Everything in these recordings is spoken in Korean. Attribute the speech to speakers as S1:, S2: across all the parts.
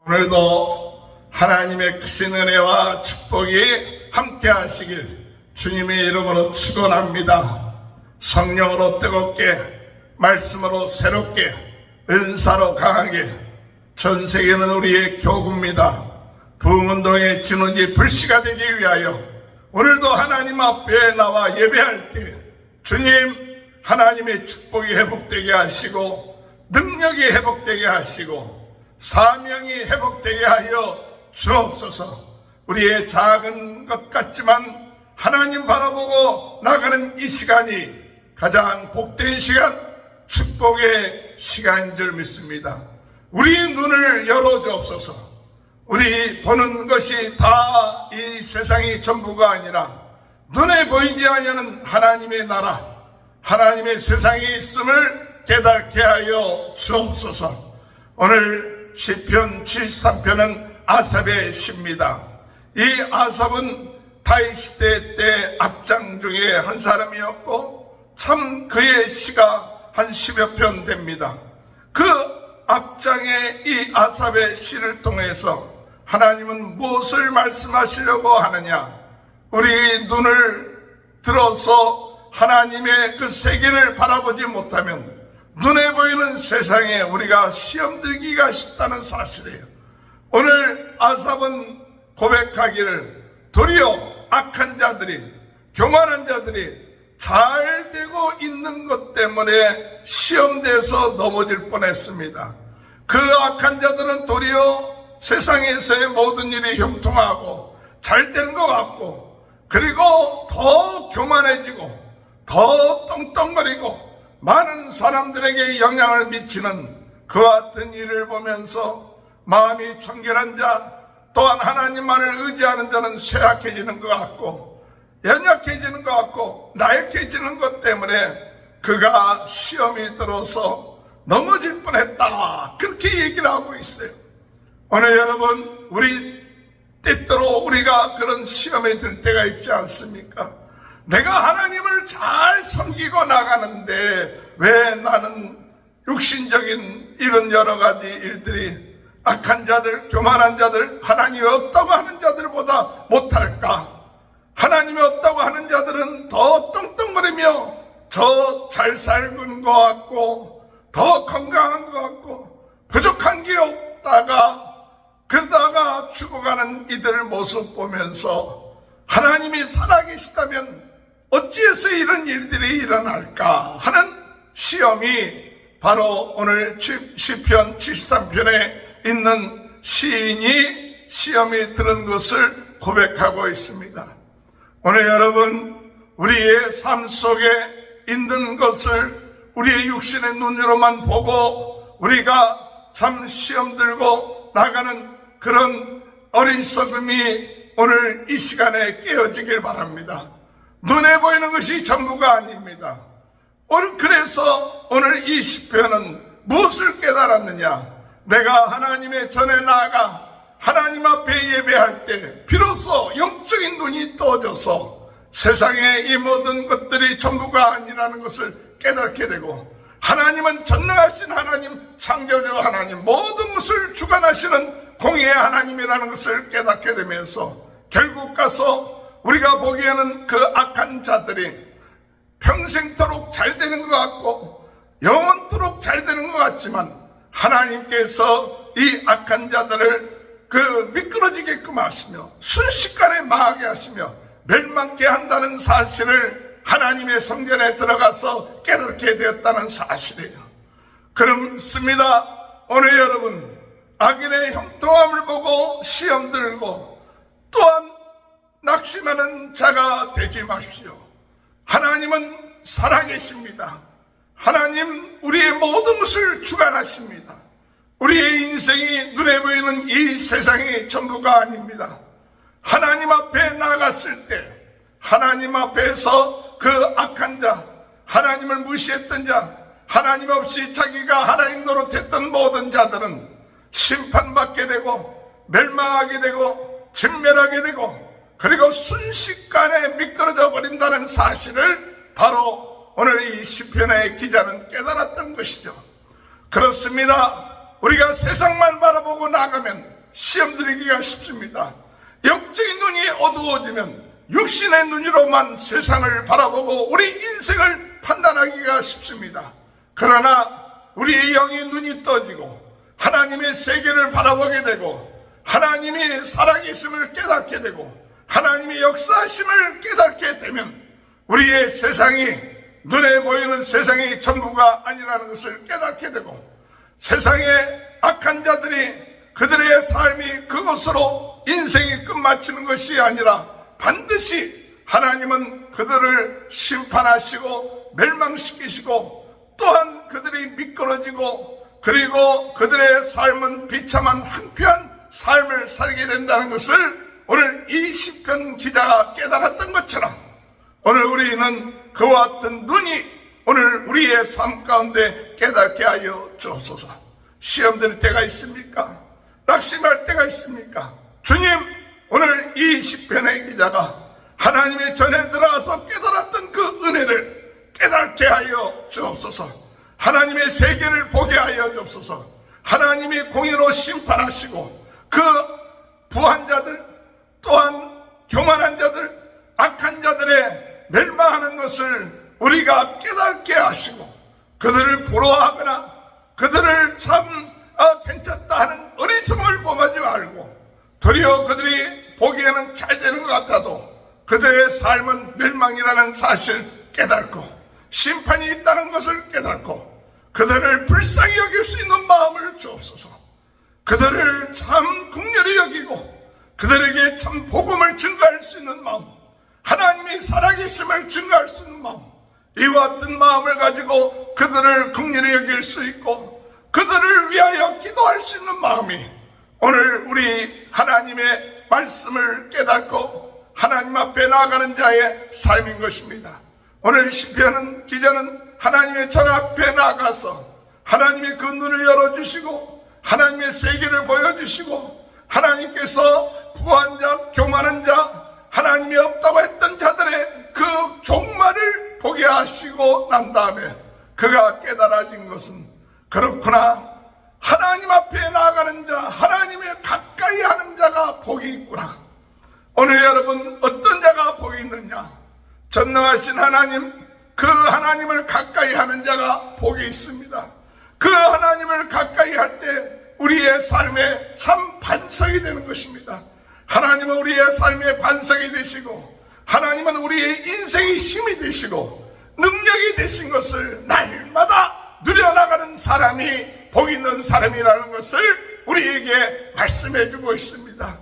S1: 오늘도 하나님의 크신 은혜와 축복이 함께 하시길 주님의 이름으로 축원합니다. 성령으로 뜨겁게, 말씀으로 새롭게, 은사로 강하게 전 세계는 우리의 교구입니다. 부흥운동의 진원지 불씨가 되기 위하여 오늘도 하나님 앞에 나와 예배할 때 주님 하나님의 축복이 회복되게 하시고 능력이 회복되게 하시고 사명이 회복되게 하여 주옵소서. 우리의 작은 것 같지만 하나님 바라보고 나가는 이 시간이 가장 복된 시간, 축복의 시간인 줄 믿습니다. 우리의 눈을 열어주옵소서. 우리 보는 것이 다 이 세상이 전부가 아니라 눈에 보이지 아니하는 하나님의 나라, 하나님의 세상에 있음을 깨닫게 하여 주옵소서. 오늘 시편 73편은 아삽의 시입니다. 이 아삽은 다윗 시대 때 악장 중에 한 사람이었고 참 그의 시가 한 10여 편 됩니다. 그 악장의 이 아삽의 시를 통해서 하나님은 무엇을 말씀하시려고 하느냐? 우리 눈을 들어서 하나님의 그 세계를 바라보지 못하면 눈에 보이는 세상에 우리가 시험 들기가 쉽다는 사실이에요. 오늘 아삽은 고백하기를 도리어 악한 자들이, 교만한 자들이 잘 되고 있는 것 때문에 시험돼서 넘어질 뻔했습니다. 그 악한 자들은 도리어 세상에서의 모든 일이 형통하고 잘 되는 것 같고, 그리고 더 교만해지고 더 떵떵거리고 많은 사람들에게 영향을 미치는 그 같은 일을 보면서 마음이 청결한 자, 또한 하나님만을 의지하는 자는 쇠약해지는 것 같고 연약해지는 것 같고 나약해지는 것 때문에 그가 시험이 들어서 넘어질 뻔했다, 그렇게 얘기를 하고 있어요. 오늘 여러분, 우리 때때로 우리가 그런 시험에 들 때가 있지 않습니까? 내가 하나님을 잘 섬기고 나가는데 왜 나는 육신적인 이런 여러 가지 일들이 악한 자들, 교만한 자들, 하나님이 없다고 하는 자들보다 못할까? 하나님이 없다고 하는 자들은 더 떵떵거리며 더 잘 살는 것 같고 더 건강한 것 같고 부족한 게 없다가 그러다가 죽어가는 이들 모습 보면서 하나님이 살아계시다면 어찌해서 이런 일들이 일어날까 하는 시험이 바로 오늘 시편 73편에 있는 시인이 시험이 들은 것을 고백하고 있습니다. 오늘 여러분, 우리의 삶 속에 있는 것을 우리의 육신의 눈으로만 보고 우리가 참 시험 들고 나가는 그런 어리석음이 오늘 이 시간에 깨어지길 바랍니다. 눈에 보이는 것이 전부가 아닙니다. 그래서 오늘 이 시편은 무엇을 깨달았느냐? 내가 하나님의 전에 나아가 하나님 앞에 예배할 때 비로소 영적인 눈이 떠져서 세상의 이 모든 것들이 전부가 아니라는 것을 깨닫게 되고, 하나님은 전능하신 하나님, 창조주 하나님, 모든 것을 주관하시는 공의의 하나님이라는 것을 깨닫게 되면서 결국 가서 우리가 보기에는 그 악한 자들이 평생토록 잘 되는 것 같고 영원토록 잘 되는 것 같지만 하나님께서 이 악한 자들을 그 미끄러지게끔 하시며 순식간에 망하게 하시며 멸망케 한다는 사실을 하나님의 성전에 들어가서 깨닫게 되었다는 사실이에요. 그렇습니다. 오늘 여러분, 악인의 형통함을 보고 시험 들고 또한 낙심하는 자가 되지 마십시오. 하나님은 살아계십니다. 하나님 우리의 모든 것을 주관하십니다. 우리의 인생이 눈에 보이는 이 세상이 전부가 아닙니다. 하나님 앞에 나갔을 때 하나님 앞에서 그 악한 자, 하나님을 무시했던 자, 하나님 없이 자기가 하나님 노릇했던 모든 자들은 심판받게 되고 멸망하게 되고 진멸하게 되고 그리고 순식간에 미끄러져 버린다는 사실을 바로 오늘 이 시편의 기자는 깨달았던 것이죠. 그렇습니다. 우리가 세상만 바라보고 나가면 시험 들기가 쉽습니다. 영적인 눈이 어두워지면 육신의 눈으로만 세상을 바라보고 우리 인생을 판단하기가 쉽습니다. 그러나 우리의 영의 눈이 떠지고 하나님의 세계를 바라보게 되고 하나님이 살아계심을 깨닫게 되고 하나님의 역사하심을 깨닫게 되면 우리의 세상이 눈에 보이는 세상이 전부가 아니라는 것을 깨닫게 되고 세상의 악한 자들이 그들의 삶이 그것으로 인생이 끝마치는 것이 아니라 반드시 하나님은 그들을 심판하시고 멸망시키시고 또한 그들이 미끄러지고 그리고 그들의 삶은 비참한 황폐한 삶을 살게 된다는 것을 오늘 이 시편 기자가 깨달았던 것처럼 오늘 우리는 그와 같은 눈이 오늘 우리의 삶 가운데 깨닫게 하여 주옵소서. 시험 들 때가 있습니까? 낙심할 때가 있습니까? 주님, 오늘 이 시편의 기자가 하나님의 전에 들어가서 깨달았던 그 은혜를 깨닫게 하여 주옵소서. 하나님의 세계를 보게 하여 주옵소서. 하나님이 공의로 심판하시고 그 부한 자들 또한 교만한 자들 악한 자들의 멸망하는 것을 우리가 깨닫게 하시고 그들을 부러워하거나 그들을 참 괜찮다 하는 어리석음을 범하지 말고 도리어 그들이 보기에는 잘 되는 것 같아도 그들의 삶은 멸망이라는 사실 깨닫고 심판이 있다는 것을 깨닫고 그들을 불쌍히 여길 수 있는 마음을 주옵소서. 그들을 참 긍휼히 여기고 그들에게 참 복음을 증거할 수 있는 마음, 하나님이 살아계심을 증거할 수 있는 마음, 이와 같은 마음을 가지고 그들을 긍휼히 여길 수 있고 그들을 위하여 기도할 수 있는 마음이 오늘 우리 하나님의 말씀을 깨닫고 하나님 앞에 나아가는 자의 삶인 것입니다. 오늘 시편 기자는 하나님의 전 앞에 나가서 하나님의 그 눈을 열어주시고 하나님의 세계를 보여주시고 하나님께서 부한 자, 교만한 자, 하나님이 없다고 했던 자들의 그 종말을 보게 하시고 난 다음에 그가 깨달아진 것은 그렇구나, 하나님 앞에 나아가는 자, 하나님의 가까이 하는 자가 복이 있구나. 오늘 여러분 어떤 자가 복이 있느냐? 전능하신 하나님, 그 하나님을 가까이 하는 자가 복이 있습니다. 그 하나님을 가까이 할 때 우리의 삶에 참 반석이 되는 것입니다. 하나님은 우리의 삶의 반석이 되시고 하나님은 우리의 인생의 힘이 되시고 능력이 되신 것을 날마다 누려나가는 사람이 복 있는 사람이라는 것을 우리에게 말씀해 주고 있습니다.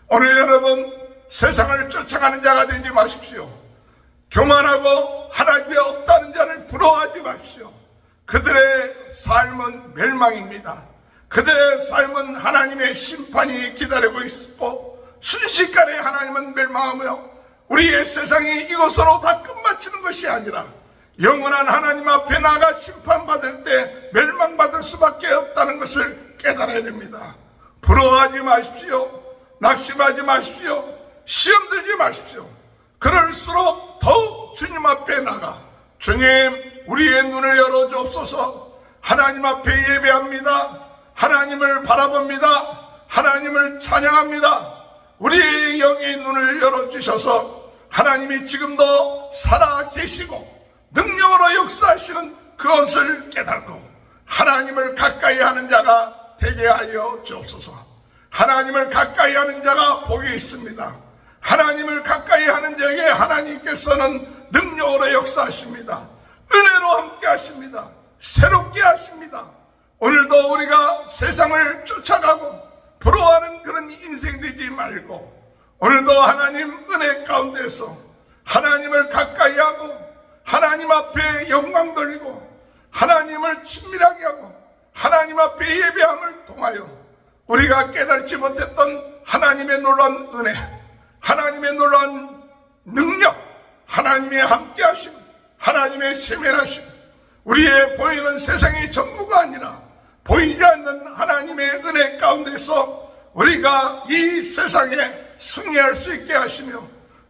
S1: 오늘 여러분 세상을 쫓아가는 자가 되지 마십시오. 교만하고 하나님이 없다는 자를 부러워하지 마십시오. 그들의 삶은 멸망입니다. 그들의 삶은 하나님의 심판이 기다리고 있고 순식간에 하나님은 멸망하며 우리의 세상이 이것으로 다 끝마치는 것이 아니라 영원한 하나님 앞에 나가 심판받을 때 멸망받을 수밖에 없다는 것을 깨달아야 됩니다. 부러워하지 마십시오. 낙심하지 마십시오. 시험 들지 마십시오. 그럴수록 더욱 주님 앞에 나가 주님, 우리의 눈을 열어주옵소서. 하나님 앞에 예배합니다. 하나님을 바라봅니다. 하나님을 찬양합니다. 우리의 영의 눈을 열어주셔서 하나님이 지금도 살아계시고 능력으로 역사하시는 그것을 깨닫고 하나님을 가까이 하는 자가 되게 하여 주옵소서. 하나님을 가까이 하는 자가 복이 있습니다. 하나님을 가까이 하는 자에게 하나님께서는 능력으로 역사하십니다. 은혜로 함께 하십니다. 새롭게 하십니다. 오늘도 우리가 세상을 쫓아가고 부러워하는 그런 인생 되지 말고 오늘도 하나님 은혜 가운데서 하나님을 가까이 하고 하나님 앞에 영광 돌리고 하나님을 친밀하게 하고 하나님 앞에 예배함을 통하여 우리가 깨닫지 못했던 하나님의 놀라운 은혜, 하나님의 놀라운 능력, 하나님의 함께하심, 하나님의 세면하심, 우리의 보이는 세상의 전부가 아니라 보이지 않는 하나님의 은혜 가운데서 우리가 이 세상에 승리할 수 있게 하시며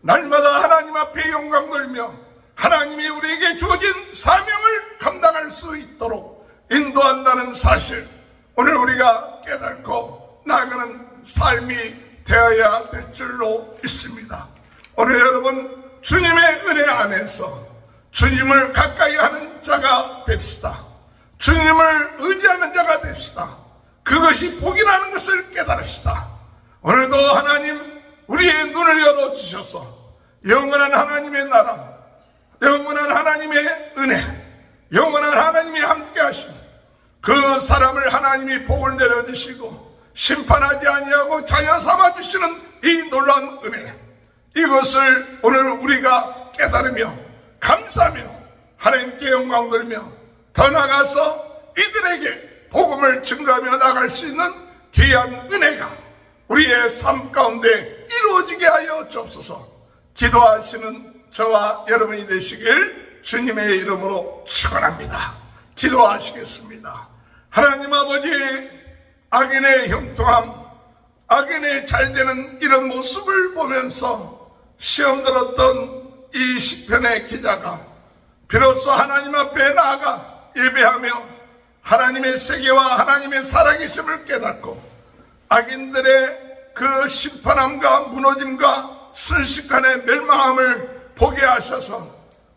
S1: 날마다 하나님 앞에 영광 돌며 하나님이 우리에게 주어진 사명을 감당할 수 있도록 인도한다는 사실, 오늘 우리가 깨닫고 나아가는 삶이 되어야 될 줄로 믿습니다. 오늘 여러분 주님의 은혜 안에서 주님을 가까이 하는 자가 됩시다. 주님을 의지하는 자가 됩시다. 그것이 복이라는 것을 깨달읍시다. 오늘도 하나님 우리의 눈을 열어주셔서 영원한 하나님의 나라, 영원한 하나님의 은혜, 영원한 하나님이 함께하신 그 사람을 하나님이 복을 내려주시고 심판하지 아니하고 자녀 삼아주시는 이 놀라운 은혜, 이것을 오늘 우리가 깨달으며 감사하며 하나님께 영광 돌리며 더 나아가서 이들에게 복음을 증거하며 나갈 수 있는 귀한 은혜가 우리의 삶 가운데 이루어지게 하여 주옵소서. 기도하시는 저와 여러분이 되시길 주님의 이름으로 축원합니다. 기도하시겠습니다. 하나님 아버지, 악인의 형통함, 악인의 잘되는 이런 모습을 보면서 시험 들었던 이 시편의 기자가 비로소 하나님 앞에 나아가 예배하며 하나님의 세계와 하나님의 살아계심을 깨닫고 악인들의 그 심판함과 무너짐과 순식간의 멸망함을 보게 하셔서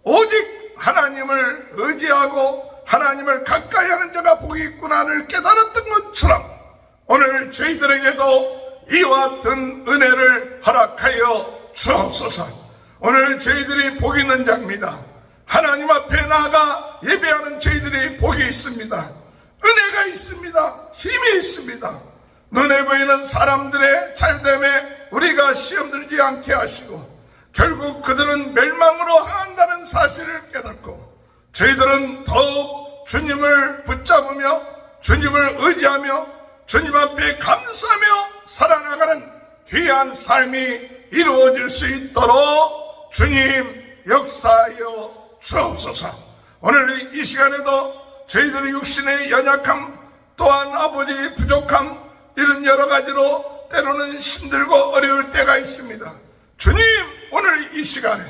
S1: 오직 하나님을 의지하고 하나님을 가까이 하는 자가 복이 있구나를 깨달았던 것처럼 오늘 저희들에게도 이와 같은 은혜를 허락하여 주옵소서. 오늘 저희들이 복이 있는 자입니다. 하나님 앞에 나아가 예배하는 저희들이 복이 있습니다. 은혜가 있습니다. 힘이 있습니다. 눈에 보이는 사람들의 잘됨에 우리가 시험 들지 않게 하시고 결국 그들은 멸망으로 향한다는 사실을 깨닫고 저희들은 더욱 주님을 붙잡으며 주님을 의지하며 주님 앞에 감사하며 살아나가는 귀한 삶이 이루어질 수 있도록 주님 역사하여 주옵소서. 오늘 이 시간에도 저희들의 육신의 연약함 또한 아버지 부족함 이런 여러 가지로 때로는 힘들고 어려울 때가 있습니다. 주님 오늘 이 시간에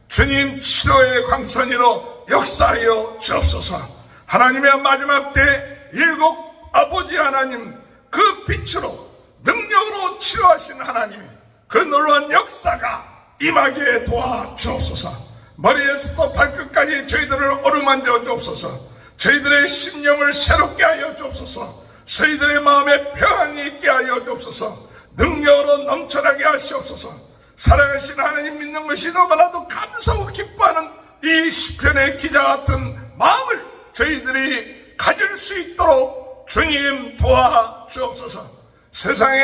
S1: 주님 치료의 광선이로 역사하여 주옵소서. 하나님의 마지막 때 일곱 아버지 하나님 그 빛으로 능력으로 치료하신 하나님 그 놀라운 역사가 임하게 도와주옵소서. 머리에서부터 발끝까지 저희들을 어루만져 주옵소서. 저희들의 심령을 새롭게 하여 주옵소서. 저희들의 마음에 평안이 있게 하여 주옵소서. 능력으로 넘쳐나게 하시옵소서. 살아계신 하나님 믿는 것이 너무나도 감사하고 기뻐하는 이 시편의 기자 같은 마음을 저희들이 가질 수 있도록 주님 도와주옵소서. 세상에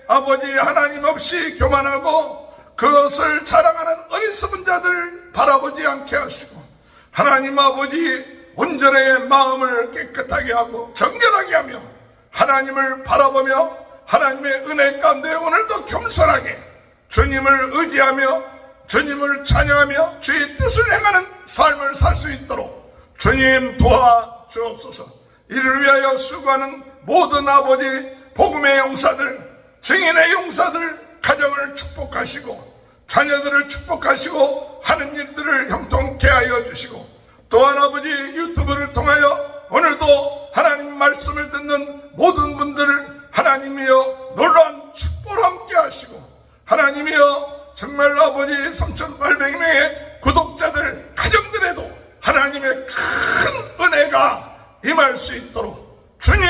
S1: 아버지 하나님 없이 교만하고 그것을 자랑하는 어리석은 자들 바라보지 않게 하시고 하나님 아버지 온전히 마음을 깨끗하게 하고 정결하게 하며 하나님을 바라보며 하나님의 은혜 가운데 오늘도 겸손하게 주님을 의지하며 주님을 찬양하며 주의 뜻을 행하는 삶을 살 수 있도록 주님 도와주옵소서. 이를 위하여 수고하는 모든 아버지 복음의 용사들, 증인의 용사들 가정을 축복하시고 자녀들을 축복하시고 하는 일들을 형통케 하여 주시고 또한 아버지 유튜브를 통하여 오늘도 하나님 말씀을 듣는 모든 분들을 하나님이여 놀라운 축복을 함께 하시고 하나님이여 정말로 아버지 3,800명의 구독자들 가정들에도 하나님의 큰 은혜가 임할 수 있도록 주님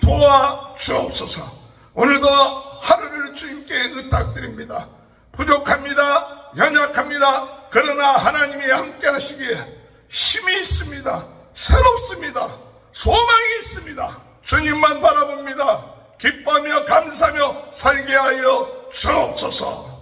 S1: 도와주옵소서. 오늘도 하루를 주님께 의탁드립니다. 부족합니다. 연약합니다. 그러나 하나님이 함께 하시기에 힘이 있습니다. 새롭습니다. 소망이 있습니다. 주님만 바라봅니다. 기뻐하며 감사하며 살게 하여 주옵소서.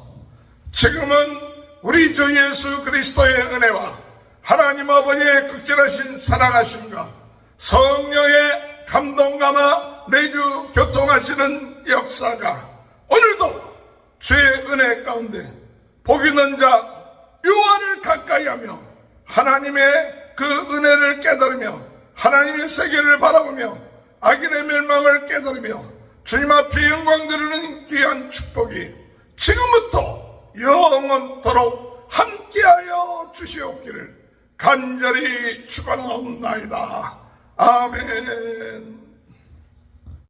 S1: 지금은 우리 주 예수 그리스도의 은혜와 하나님 아버지의 극진하신 사랑하심과 성령의 감동감화 매주 교통하시는 역사가 오늘도 주의 은혜 가운데 복 있는 자 요한을 가까이 하며 하나님의 그 은혜를 깨달으며 하나님의 세계를 바라보며 악인의 멸망을 깨달으며 주님 앞에 영광 드리는 귀한 축복이 지금부터 영원토록 함께하여 주시옵기를 간절히 축원하옵나이다. 아멘.